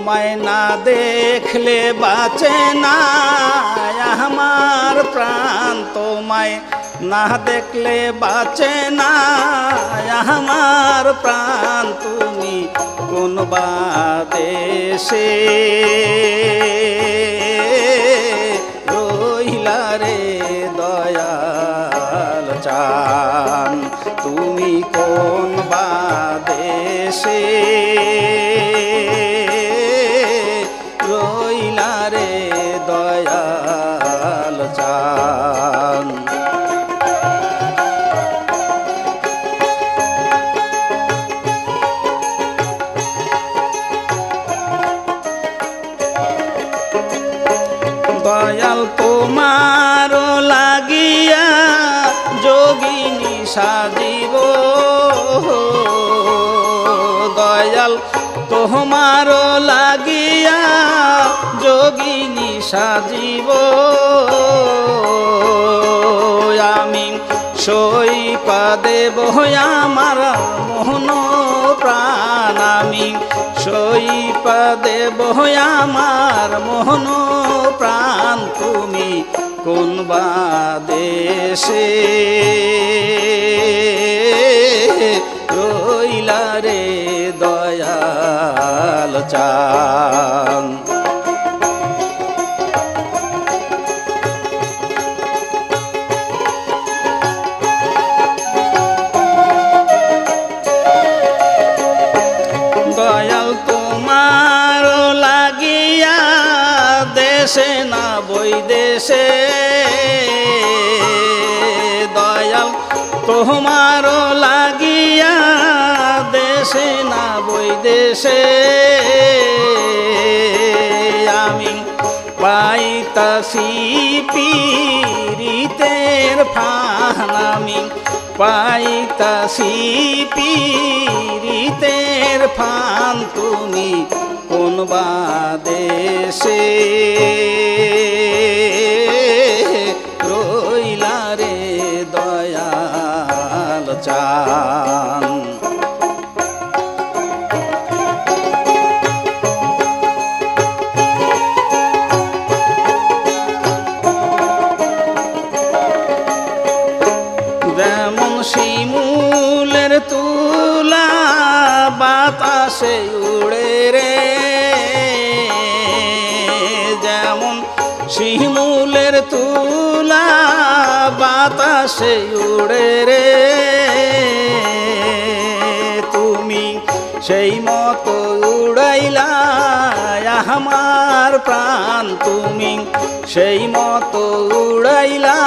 তোমায় না দেখলে বাঁচে না আমার প্রাণ, তোমায় না দেখলে বাঁচে না আমার প্রাণ। তুমি কোন বা দেশে রইলা রে দয়াল চান, তুমি কোন বা দেশে রইলা রে দয়াল চান। দয়াল তোমার লাগিয়া যোগিনী সাজিব, দয়াল তোমার লাগিয়া যোগিনী সাজিব। আমি সইপা দেব আমার মোহন প্রাণ, আমি সইপা দেব আমার মোহন প্রাণ। তুমি কোন বা দেশে রইলা রে দয়াল চান। দয়াল তোমার লাগিয়া দেশে না বৈদেশে, দয়াল তোমার লাগিয়া দেশে না বৈদেশে আমি পাইতাছি পীড়িতের ফান, আমি পাইতাছি পীড়িতের ফান। তুমি কোন বা দেশে রইলা রে দয়াল চান। যেমন শিমুলের তুলা বাতাসে উড়ে রে, যেমন শিমুলের তুলা বাতাসে উড়ে রে, তুমি সেই মতো উড়াইলা আমার প্রাণ, তুমি সেই মতো উড়াইলা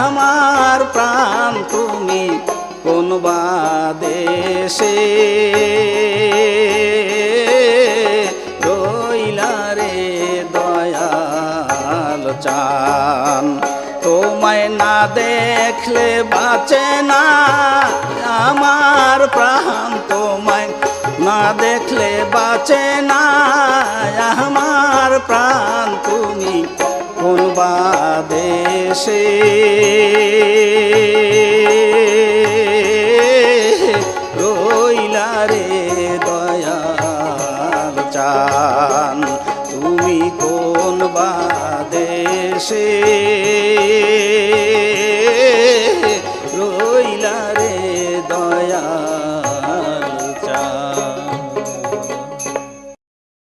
আমার প্রাণ। তুমি কোন বা দেশে রইলা রে দয়াল চান, তোমায় না দেখলে বাঁচে না আমার প্রাণ, তোমায় না দেখলে বাঁচে না আমার প্রাণ। তুমি কোন বা দেশে রইলা রে দয়াল চান, তুমি কোন বা দেশে